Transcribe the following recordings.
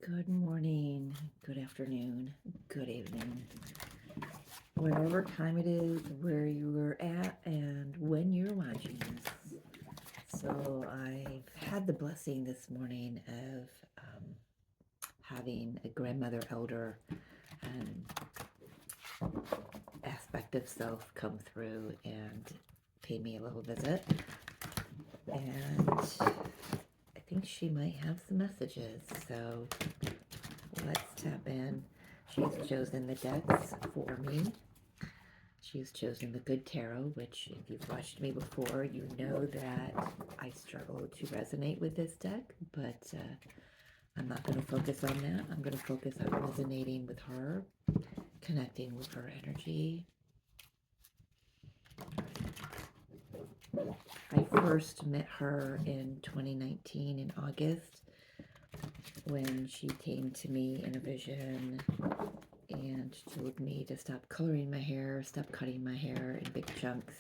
Good morning, good afternoon, good evening, whatever time it is, where you're at, and when you're watching this. So, I've had the blessing this morning of having a grandmother elder aspect of self come through and pay me a little visit. And I think she might have some messages, so let's tap in. She's chosen the decks for me. She's chosen the Good Tarot, which, if you've watched me before, you know that I struggle to resonate with this deck, but I'm not going to focus on that. I'm going to focus on resonating with her, connecting with her energy. I first met her in 2019 in August when she came to me in a vision and told me to stop coloring my hair, stop cutting my hair in big chunks.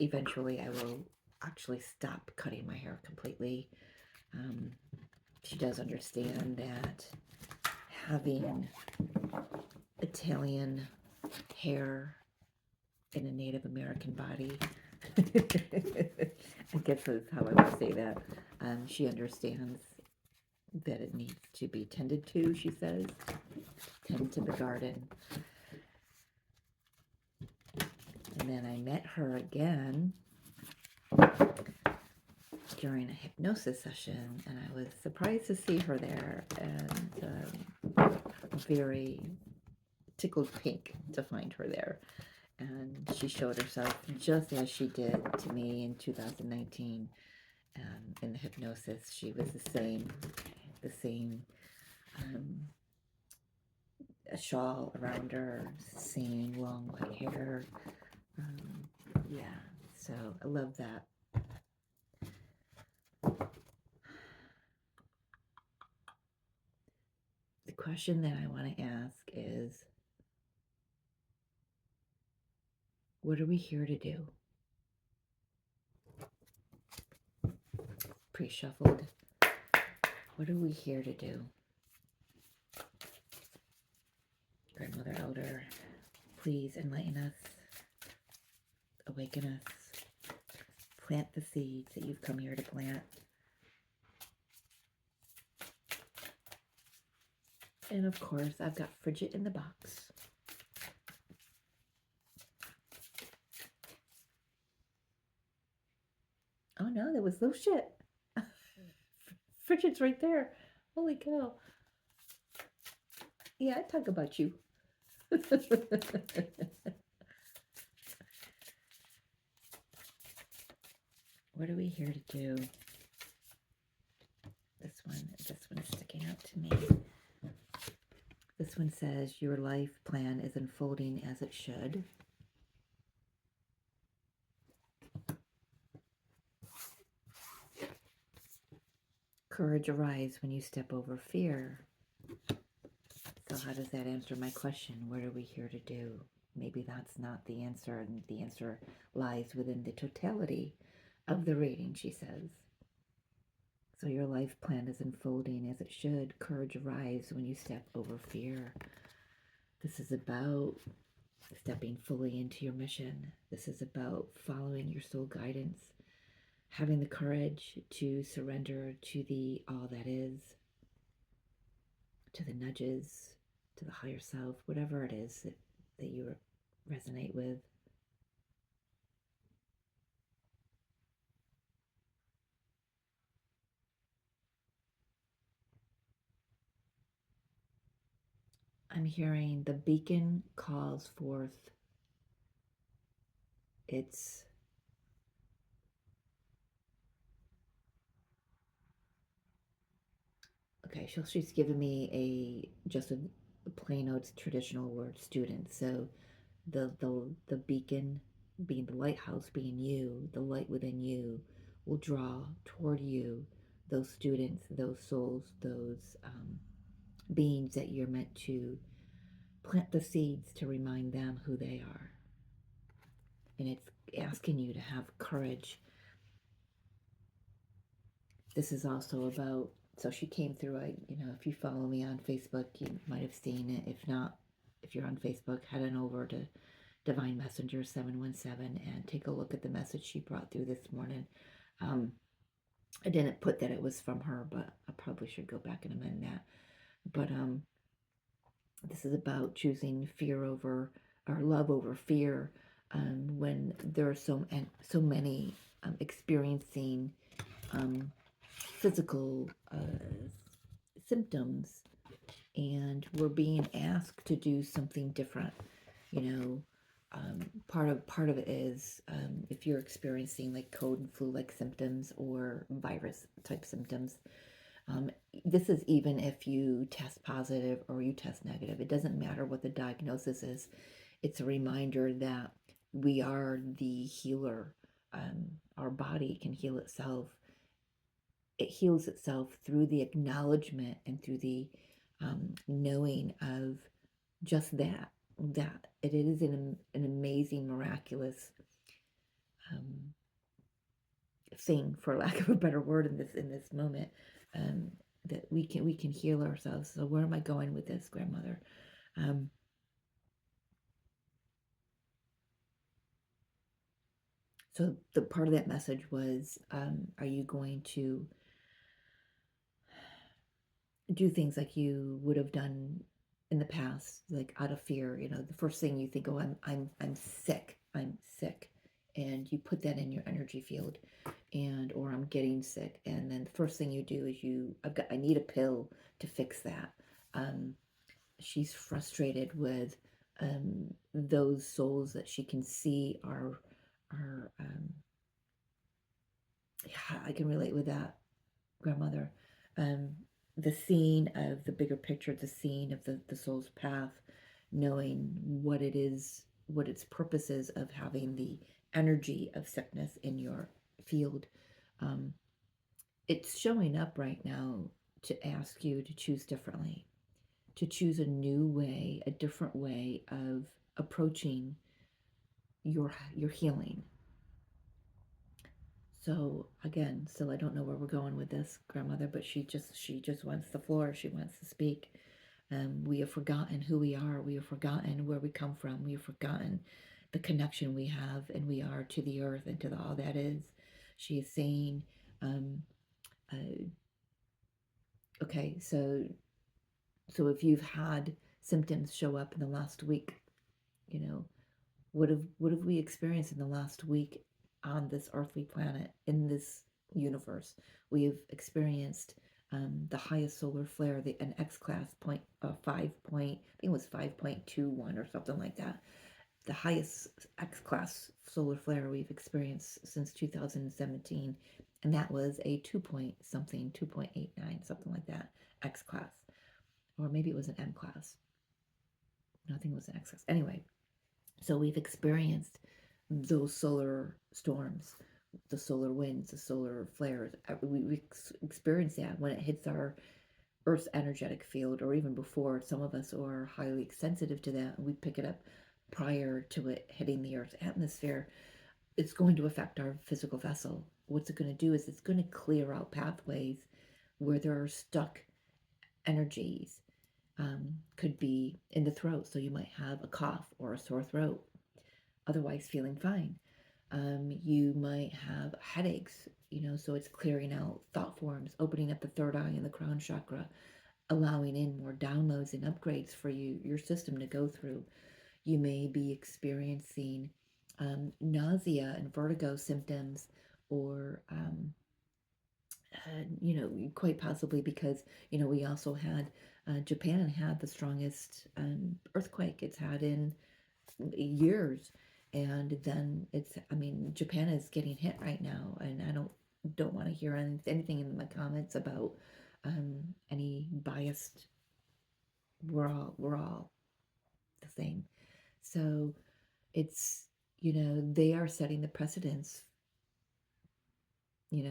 Eventually, I will actually stop cutting my hair completely. She does understand that having Italian hair in a Native American body, I guess that's how I would say that. She understands that it needs to be tended to, she says. Tend to the garden. And then I met her again during a hypnosis session, and I was surprised to see her there, and very tickled pink to find her there. And she showed herself just as she did to me in 2019. In the hypnosis, she was the same a shawl around her, same long white hair. Yeah, so I love that. The question that I want to ask is, what are we here to do? Pre-shuffled. What are we here to do? Grandmother Elder, please enlighten us, awaken us, plant the seeds that you've come here to plant. And of course, I've got Frigid in the box. Oh no, there was no shit. Frigid's right there. Holy cow. Yeah, I talk about you. What are we here to do? This one is sticking out to me. This one says, your life plan is unfolding as it should. Courage arrives when you step over fear. So how does that answer my question? What are we here to do? Maybe that's not the answer, and the answer lies within the totality of the reading, she says. So your life plan is unfolding as it should. Courage arrives when you step over fear. This is about stepping fully into your mission. This is about following your soul guidance, having the courage to surrender to the all that is, to the nudges, to the higher self, whatever it is that you resonate with. I'm hearing the beacon calls forth its okay, she's given me just a plain old traditional word, student. So the beacon being the lighthouse, being you, the light within you, will draw toward you those students, those souls, those beings that you're meant to plant the seeds to remind them who they are. And it's asking you to have courage. This is also about So she came through. If you follow me on Facebook, you might have seen it. If not, if you're on Facebook, head on over to Divine Messenger 717 and take a look at the message she brought through this morning. I didn't put that it was from her, but I probably should go back and amend that. But this is about choosing fear over, or love over fear, when there are so many experiencing physical symptoms, and we're being asked to do something different. You know, part of it is, if you're experiencing like cold and flu like symptoms or virus type symptoms. This is even if you test positive or you test negative. It doesn't matter what the diagnosis is. It's a reminder that we are the healer. Our body can heal itself. It heals itself through the acknowledgement and through the knowing of just that it is an amazing, miraculous thing, for lack of a better word, in this moment, that we can heal ourselves. So where am I going with this, grandmother? So the part of that message was, are you going to do things like you would have done in the past, like out of fear? The first thing you think, oh, I'm sick, and you put that in your energy field, or I'm getting sick, and then the first thing you do is I need a pill to fix that. She's frustrated with those souls that she can see are yeah, I can relate with that, grandmother. The scene of the bigger picture, the scene of the soul's path, knowing what it is, what its purpose is of having the energy of sickness in your field. It's showing up right now to ask you to choose differently, to choose a new way, a different way of approaching your healing. So again, still I don't know where we're going with this, grandmother, but she just wants the floor. She wants to speak. We have forgotten who we are. We have forgotten where we come from. We have forgotten the connection we have and we are to the earth and to all that is. She is saying, okay, so if you've had symptoms show up in the last week, what have we experienced in the last week on this earthly planet, in this universe? We have experienced the highest solar flare, an X class point, 5 point, I think it was 5.21 or something like that. The highest X class solar flare we've experienced since 2017, and that was a 2 point something, 2.89, something like that, X class, or maybe it was an M class. No, I think it was an X class. Anyway, so we've experienced those solar storms, the solar winds, the solar flares. We experience that when it hits our Earth's energetic field, or even before. Some of us are highly sensitive to that, and we pick it up prior to it hitting the Earth's atmosphere. It's going to affect our physical vessel. What's it going to do is it's going to clear out pathways where there are stuck energies. Could be in the throat, so you might have a cough or a sore throat, otherwise feeling fine. You might have headaches, so it's clearing out thought forms, opening up the third eye and the crown chakra, allowing in more downloads and upgrades for your system to go through. You may be experiencing nausea and vertigo symptoms, or quite possibly because we also had Japan had the strongest earthquake it's had in years, and then Japan is getting hit right now, and I don't want to hear anything in my comments about any biased. We're all the same. So it's, they are setting the precedence. We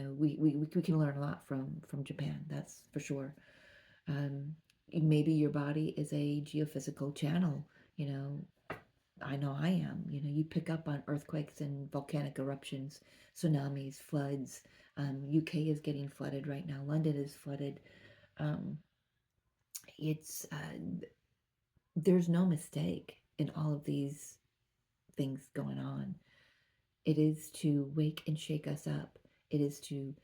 can learn a lot from Japan, that's for sure. Maybe your body is a geophysical channel. I know I am. You pick up on earthquakes and volcanic eruptions, tsunamis, floods, UK is getting flooded right now. London is flooded. Um, it's there's no mistake in all of these things going on. It is to wake and shake us up. It is to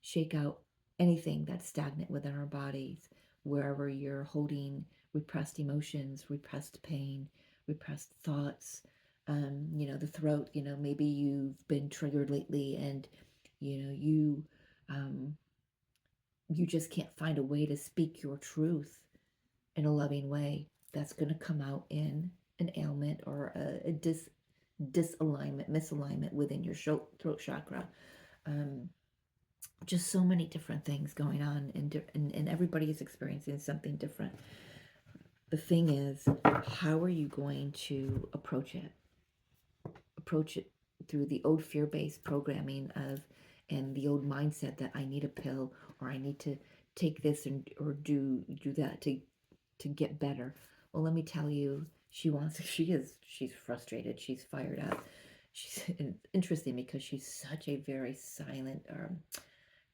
shake out anything that's stagnant within our bodies, wherever you're holding repressed emotions, repressed pain, repressed thoughts. The throat, maybe you've been triggered lately and, you know, you, um, you just can't find a way to speak your truth in a loving way. That's going to come out in an ailment or a disalignment, misalignment within your throat chakra. Um, just so many different things going on, and everybody is experiencing something different. The thing is, how are you going to approach it? Approach it through the old fear-based programming of, and the old mindset that I need a pill, or I need to take this and or do that to get better. Well, let me tell you, she's frustrated, she's fired up. She's interesting because she's such a very silent,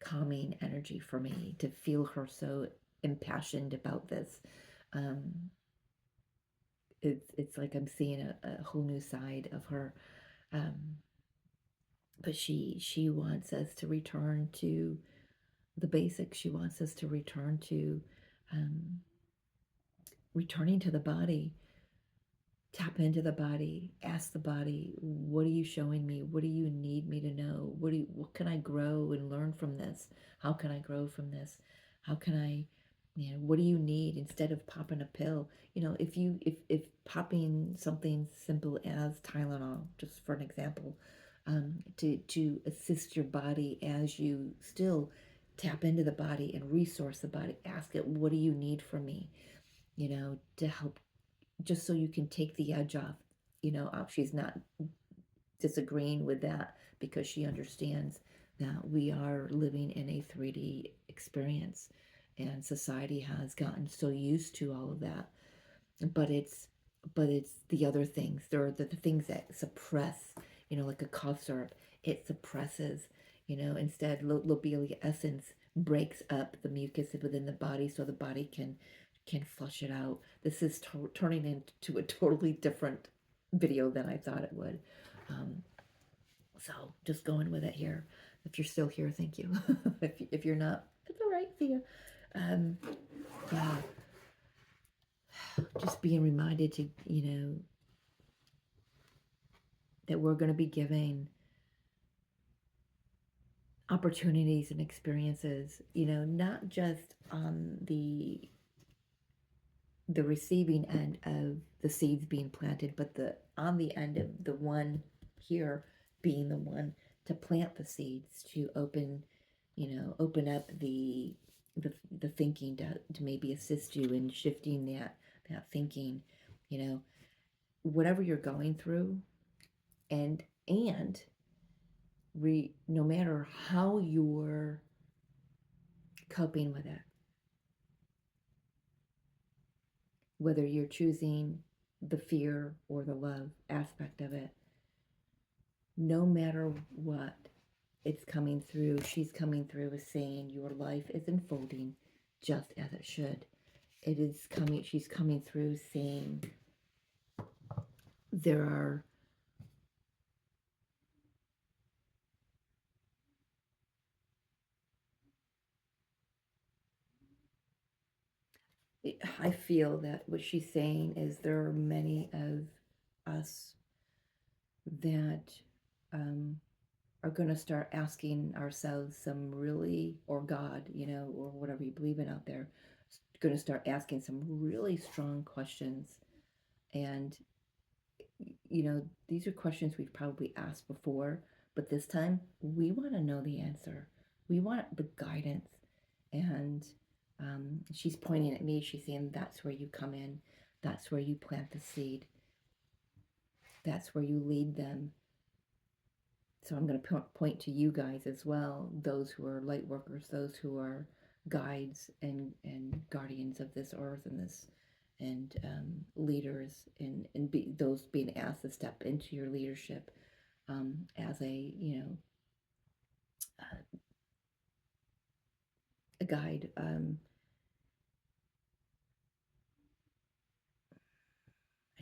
calming energy for me to feel her so impassioned about this. Um, it's like I'm seeing a whole new side of her. Um, but she wants us to return to the basics. She wants us to return to um, returning to the body. Tap into the body, ask the body, what are you showing me? What do you need me to know? What can I grow and learn from this? How can I grow from this? How can I, what do you need instead of popping a pill? If popping something simple as Tylenol, just for an example, to assist your body as you still tap into the body and resource the body, ask it, what do you need from me? To help, just so you can take the edge off. She's not disagreeing with that because she understands that we are living in a 3D experience and society has gotten so used to all of that. But it's the other things. There are the things that suppress, like a cough syrup. It suppresses, instead lobelia essence breaks up the mucus within the body so the body can flush it out. This is turning into a totally different video than I thought it would. So just going with it here. If you're still here, thank you. if you're not, it's all right. See you. Yeah, just being reminded to, that we're going to be giving opportunities and experiences, not just on the receiving end of the seeds being planted, but on the end of the one here being the one to plant the seeds, to open up the thinking to maybe assist you in shifting that thinking, whatever you're going through, and no matter how you're coping with it, whether you're choosing the fear or the love aspect of it, no matter what, it's coming through. She's coming through as saying your life is unfolding just as it should. It is coming, she's coming through saying there are I feel that what she's saying is there are many of us that are going to start asking ourselves some really, or God, or whatever you believe in out there, going to start asking some really strong questions. And, these are questions we've probably asked before, but this time we want to know the answer. We want the guidance. And she's pointing at me. She's saying, that's where you come in. That's where you plant the seed. That's where you lead them. So I'm going to point to you guys as well, those who are light workers, those who are guides and guardians of this earth and this, and leaders, and those being asked to step into your leadership as a, a guide. I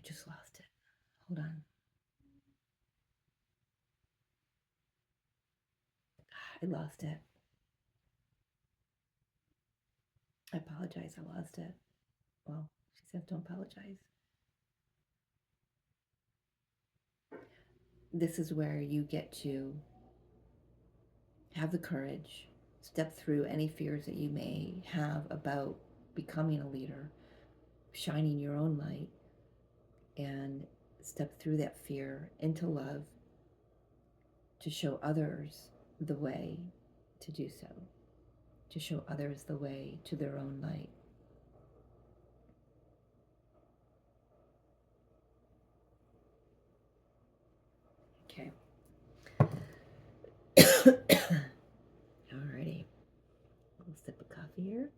just lost it. Hold on. I lost it. I apologize. I lost it. Well, she says don't apologize. This is where you get to have the courage, step through any fears that you may have about becoming a leader, shining your own light, and step through that fear into love to show others the way to do so, to show others the way to their own light. Okay. Alrighty. A little sip of coffee here.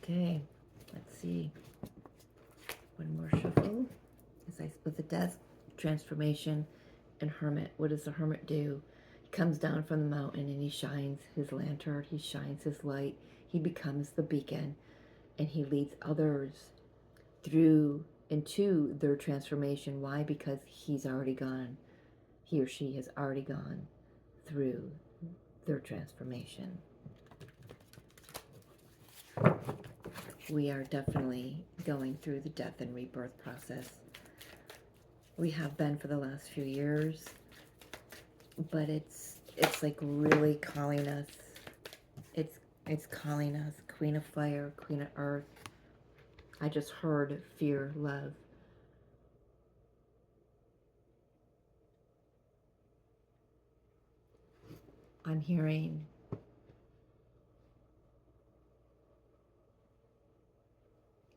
Okay, let's see. One more shuffle as I split the death, transformation, and hermit. What does the hermit do? He comes down from the mountain and he shines his lantern, he shines his light, he becomes the beacon, and he leads others through into their transformation. Why? Because he's already gone. He or she has already gone through their transformation. We are definitely going through the death and rebirth process. We have been for the last few years, but it's like really calling us. It's calling us. Queen of Fire, Queen of Earth. I just heard fear, love. I'm hearing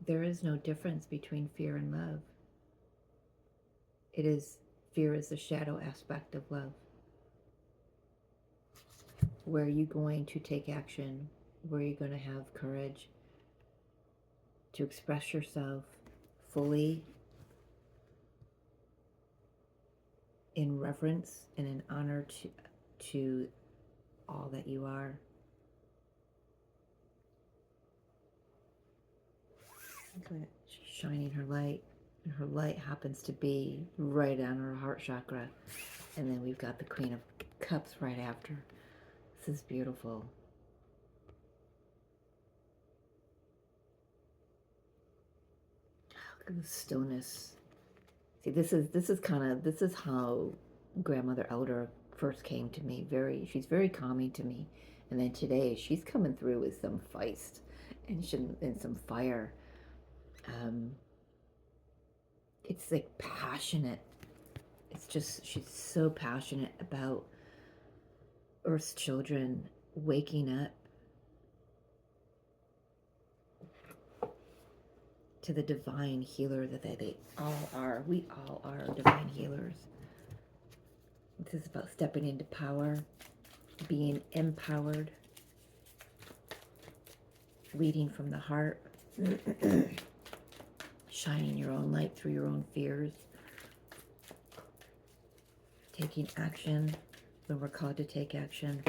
there is no difference between fear and love. It is, fear is the shadow aspect of love. Where are you going to take action? Where are you going to have courage to express yourself fully in reverence and in honor to all that you are? She's shining her light, and her light happens to be right on her heart chakra. And then we've got the Queen of Cups right after. This is beautiful. Look at the stillness. See, this is how Grandmother Elder first came to me. She's very calming to me. And then today she's coming through with some feist and some fire. It's like passionate. It's just, she's so passionate about Earth's children waking up to the divine healer that they all are. We all are divine healers. This is about stepping into power, being empowered, leading from the heart, shining your own light through your own fears, taking action when we're called to take action,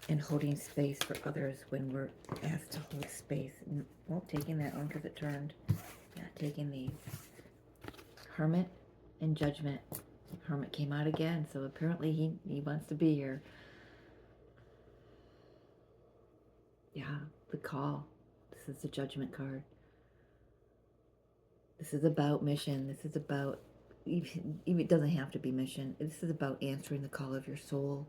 and holding space for others when we're asked to hold space. Well, taking that one because it turned. Yeah, taking these. Hermit and Judgment. Hermit came out again, so apparently he wants to be here. Yeah, the call. This is the Judgment card. This is about mission. This is about, even it doesn't have to be mission. This is about answering the call of your soul,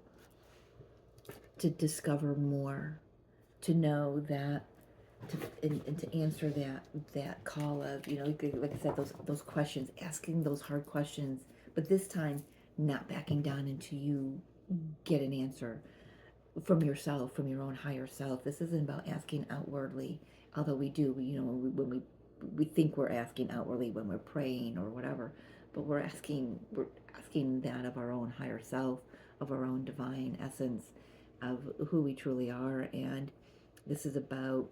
to discover more, to know that, and to answer that call of, like I said, those questions, asking those hard questions, but this time not backing down until you get an answer from yourself, from your own higher self. This isn't about asking outwardly, although we do, when we think we're asking outwardly when we're praying or whatever, but we're asking that of our own higher self, of our own divine essence, of who we truly are. And this is about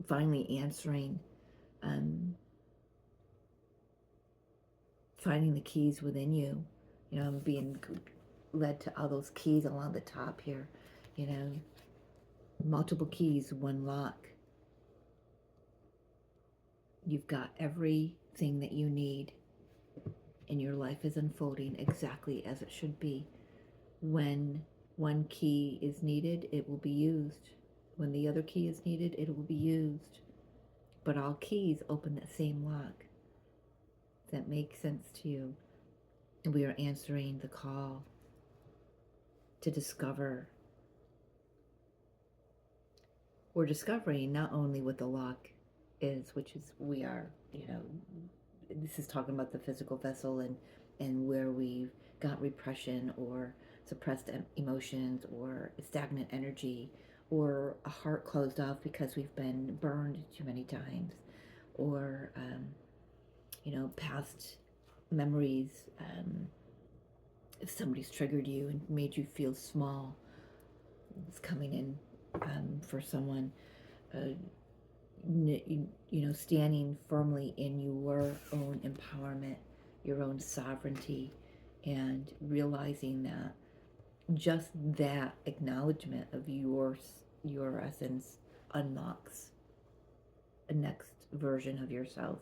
finally answering, finding the keys within you, being led to all those keys along the top here, you know, multiple keys, one lock. You've got everything that you need, and your life is unfolding exactly as it should be. When one key is needed, it will be used. When the other key is needed, it will be used. But all keys open that same lock. Does that make sense to you? And we are answering the call to discover. We're discovering not only what the lock is, which is we are, you know, this is talking about the physical vessel and where we've got repression or suppressed emotions or stagnant energy or a heart closed off because we've been burned too many times, or you know, past memories. If somebody's triggered you and made you feel small, it's coming in for someone. You know, standing firmly in your own empowerment, your own sovereignty, and realizing that just that acknowledgement of your essence unlocks a next version of yourself.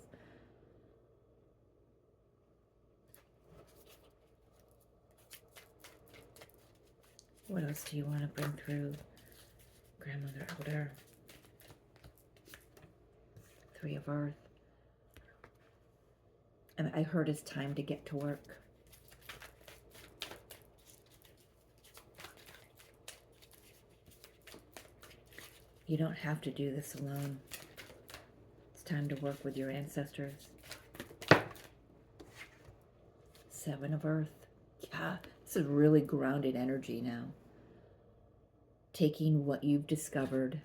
What else do you want to bring through, Grandmother Elder? Three of Earth. And I heard it's time to get to work. You don't have to do this alone. It's time to work with your ancestors. Seven of Earth. Yeah, this is really grounded energy now. Taking what you've discovered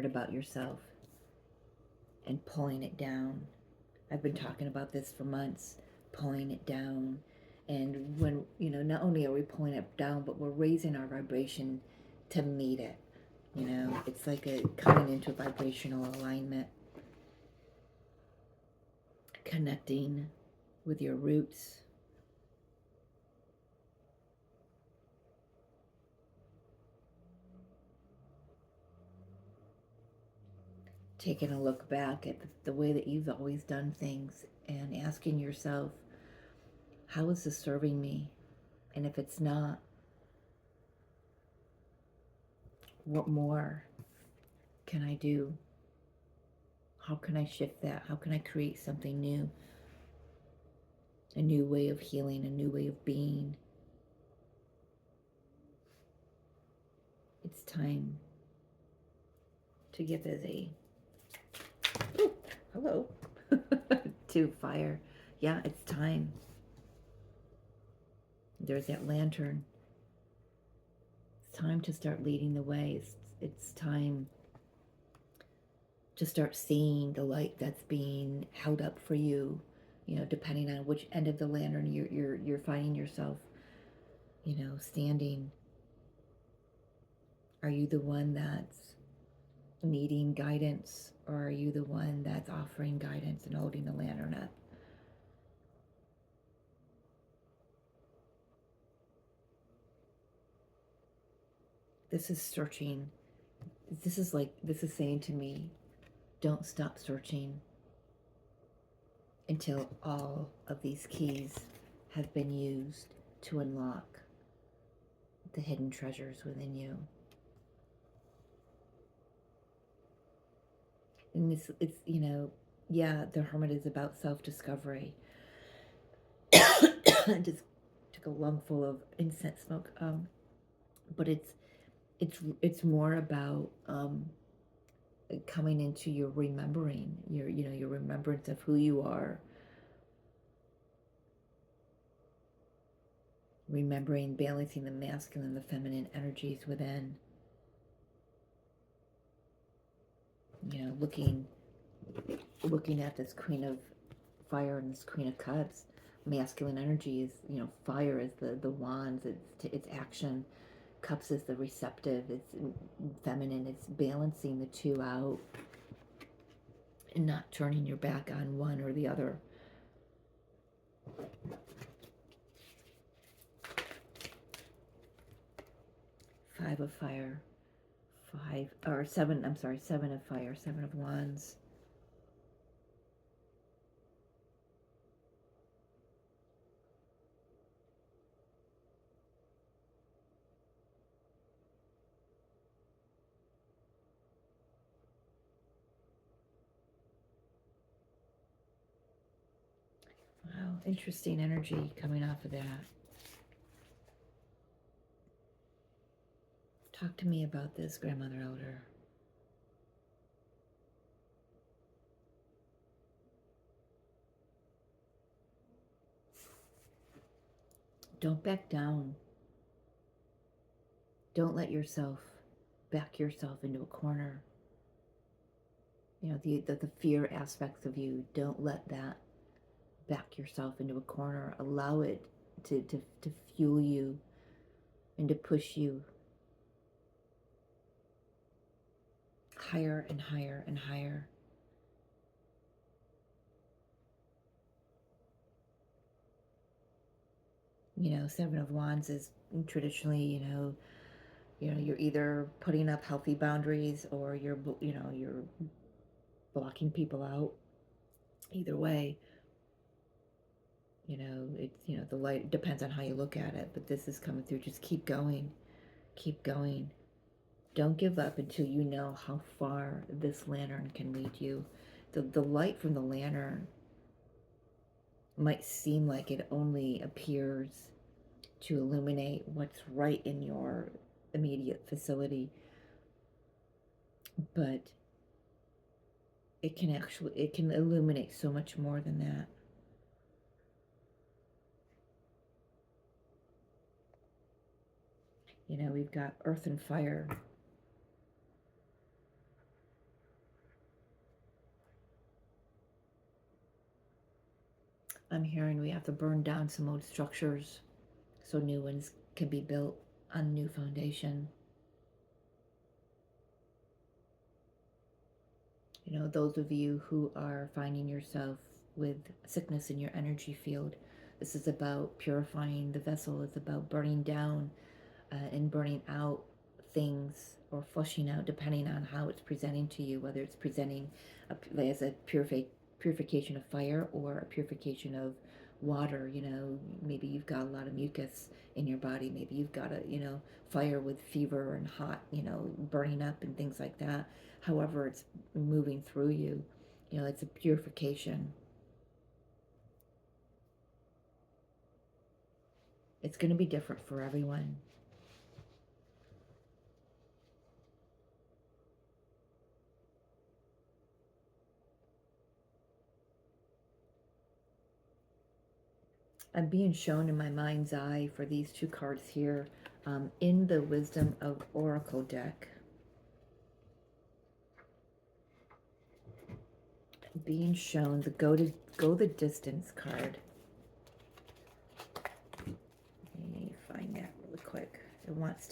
about yourself and pulling it down. I've been talking about this for months, pulling it down. And when, you know, not only are we pulling it down, but we're raising our vibration to meet it. You know, it's like coming into a vibrational alignment, connecting with your roots. Taking a look back at the way that you've always done things and asking yourself, how is this serving me? And if it's not, what more can I do? How can I shift that? How can I create something new? A new way of healing, a new way of being. It's time to get busy. Ooh, hello. To fire. Yeah, it's time. There's that lantern. It's time to start leading the way. It's time to start seeing the light that's being held up for you. You know, depending on which end of the lantern you're finding yourself, you know, standing. Are you the one that's needing guidance, or are you the one that's offering guidance and holding the lantern up? This is searching. This is saying to me, don't stop searching until all of these keys have been used to unlock the hidden treasures within you. And it's, you know, yeah, the Hermit is about self-discovery. Just took a lungful of incense smoke. But it's more about coming into your remembering, your remembrance of who you are. Remembering, balancing the masculine and the feminine energies within. You know, looking at this Queen of Fire and this Queen of Cups. Masculine energy is, you know, fire is the wands, it's action. Cups is the receptive, it's feminine, it's balancing the two out and not turning your back on one or the other. 5 of fire, 5 or 7, I'm sorry, 7 of fire, 7 of wands. Wow, interesting energy coming off of that. Talk to me about this, Grandmother Elder. Don't back down. Don't let yourself back yourself into a corner. You know, the fear aspects of you, don't let that back yourself into a corner. Allow it to fuel you and to push you higher and higher and higher. You know, 7 of Wands is traditionally, you're either putting up healthy boundaries or you're blocking people out. Either way, it's, the light depends on how you look at it, but this is coming through. Just keep going. Keep going. Don't give up until you know how far this lantern can lead you. The light from the lantern might seem like it only appears to illuminate what's right in your immediate facility, but it can illuminate so much more than that. We've got earth and fire. I'm hearing we have to burn down some old structures so new ones can be built on new foundation. Those of you who are finding yourself with sickness in your energy field, this is about purifying the vessel. It's about burning down and burning out things, or flushing out, depending on how it's presenting to you, whether it's presenting as a purification of fire or a purification of water. Maybe you've got a lot of mucus in your body. Maybe you've got a fire with fever and hot, burning up and things like that. However it's moving through you, it's a purification. It's going to be different for everyone. I'm being shown in my mind's eye for these two cards here, in the Wisdom of Oracle deck. Being shown the go the distance card. Let me find that really quick. It wants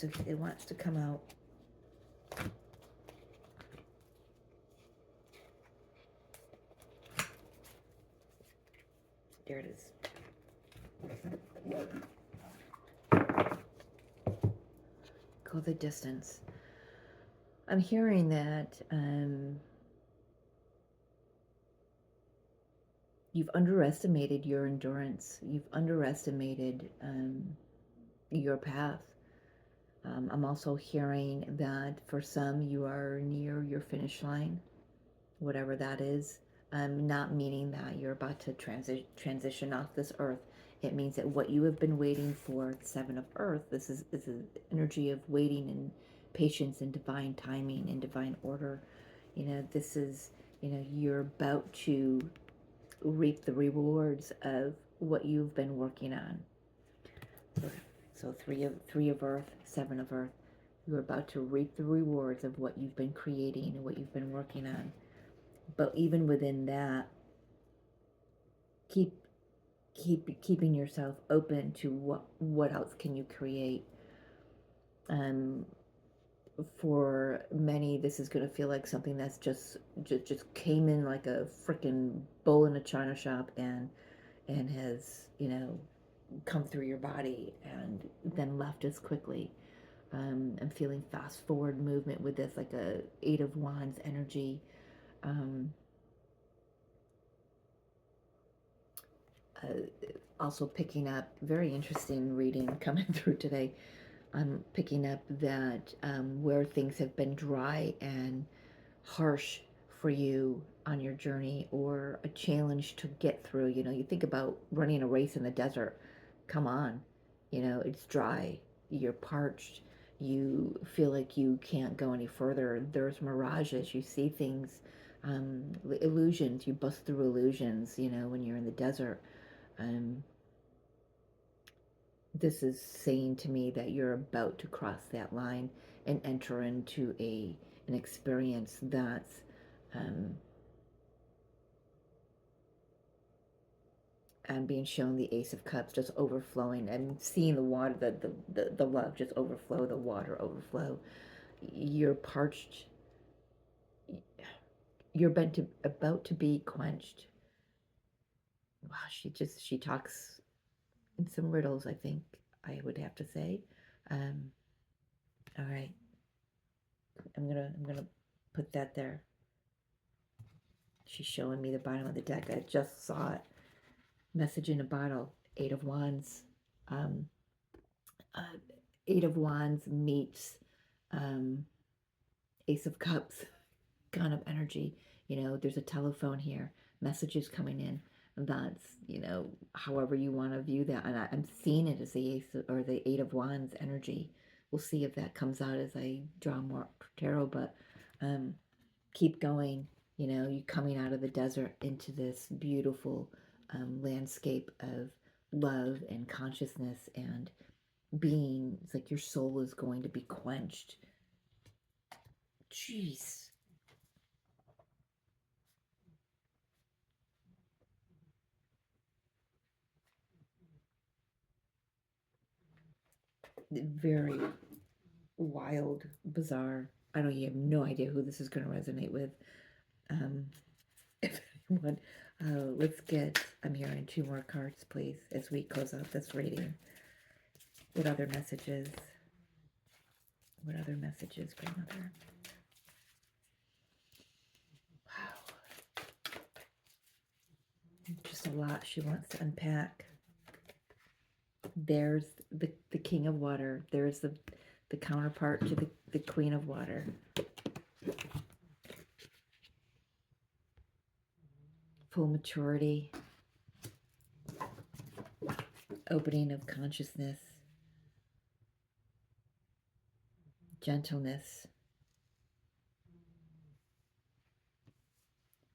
to come out. There it is. Go the distance. I'm hearing that you've underestimated your endurance. You've underestimated your path. I'm also hearing that for some, you are near your finish line, whatever that is. Not meaning that you're about to transition off this earth. It means that what you have been waiting for, the 7 of earth, this is an energy of waiting and patience and divine timing and divine order. This is, you're about to reap the rewards of what you've been working on. So 3 of earth, 7 of earth. You're about to reap the rewards of what you've been creating and what you've been working on. But even within that, keeping yourself open to what else can you create. For many, this is going to feel like something that's just came in like a freaking bull in a china shop and has come through your body and then left as quickly. I'm feeling fast forward movement with this, like a Eight of Wands energy. Um, Also picking up, very interesting reading coming through today. I'm picking up that where things have been dry and harsh for you on your journey, or a challenge to get through. You think about running a race in the desert. Come on, it's dry, you're parched, you feel like you can't go any further. There's mirages, you see things, illusions, you bust through illusions, when you're in the desert. Um, this is saying to me that you're about to cross that line and enter into an experience that's um, I'm being shown the Ace of Cups just overflowing. I'm seeing the water, the love just overflow, the water overflow. You're parched. You're about to be quenched. Wow, she talks in some riddles, I think I would have to say. Um, all right, I'm gonna put that there. She's showing me the bottom of the deck. I just saw it. Message in a bottle. Eight of Wands. Um, uh, Eight of Wands meets um, Ace of Cups kind of energy. There's a telephone here, messages coming in. That's, however you want to view that. And I'm seeing it as the Ace or the Eight of Wands energy. We'll see if that comes out as I draw more tarot, but keep going. You coming out of the desert into this beautiful landscape of love and consciousness and being. It's like your soul is going to be quenched. Jeez. Very wild, bizarre. I don't. You have no idea who this is going to resonate with. Um, if anyone, let's get. I'm hearing two more cards, please, as we close out this reading. What other messages? What other messages, grandmother? Wow, just a lot she wants to unpack. There's the King of Water. There's the counterpart to the Queen of Water. Full maturity, opening of consciousness, gentleness.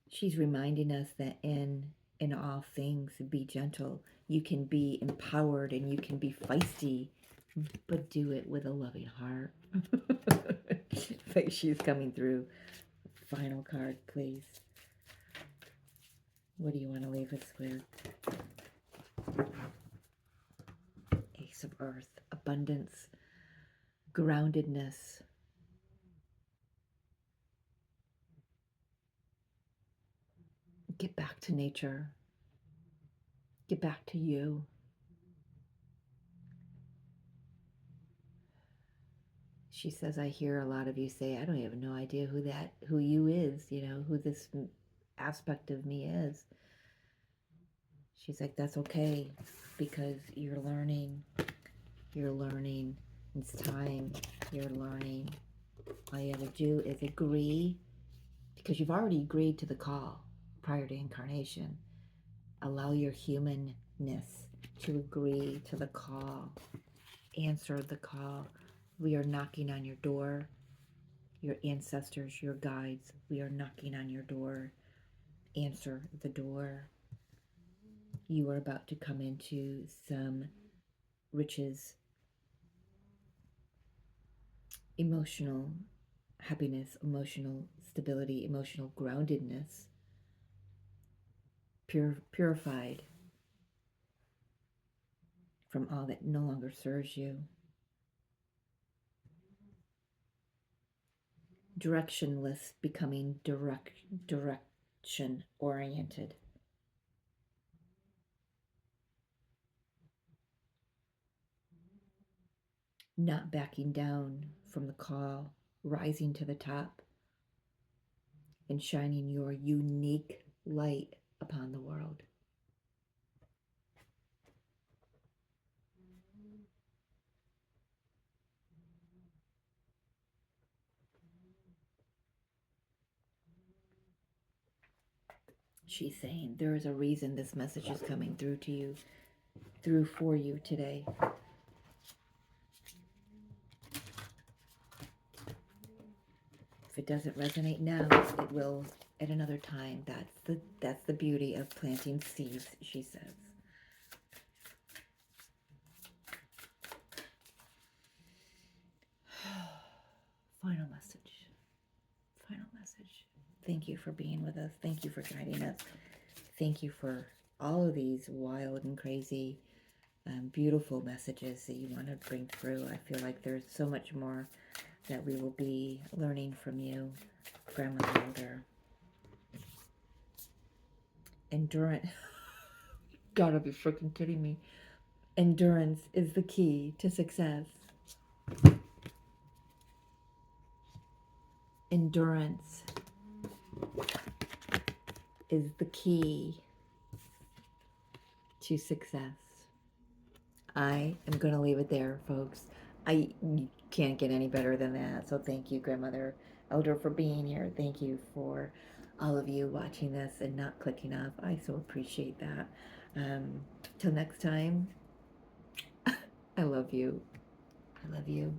She's reminding us that in all things, be gentle. You can be empowered and you can be feisty, but do it with a loving heart. Like she's coming through. Final card, please. What do you want to leave us with? Ace of Earth, abundance, groundedness. Get back to nature. Get back to you. She says, I hear a lot of you say, I don't have no idea who you is, who this aspect of me is. She's like, that's okay, because you're learning. You're learning. It's time. You're learning. All you have to do is agree, because you've already agreed to the call prior to incarnation. Allow your humanness to agree to the call. Answer the call. We are knocking on your door. Your ancestors, your guides, we are knocking on your door. Answer the door. You are about to come into some riches, emotional happiness, emotional stability, emotional groundedness, purified from all that no longer serves you. Directionless, becoming direction oriented. not backing down from the call, rising to the top, and shining your unique light upon the world. She's saying there is a reason this message is coming through to you, through for you today. If it doesn't resonate now, it will at another time. That's the beauty of planting seeds, she says. Final message. Final message. Thank you for being with us. Thank you for guiding us. Thank you for all of these wild and crazy, beautiful messages that you want to bring through. I feel like there's so much more that we will be learning from you, Grandmother Elder. Endurance. Gotta be freaking kidding me. Endurance is the key to success. Endurance is the key to success. I am going to leave it there, folks. I can't get any better than that. So thank you, Grandmother Elder, for being here. Thank you for all of you watching this and not clicking off. I so appreciate that. Till next time, I love you. I love you.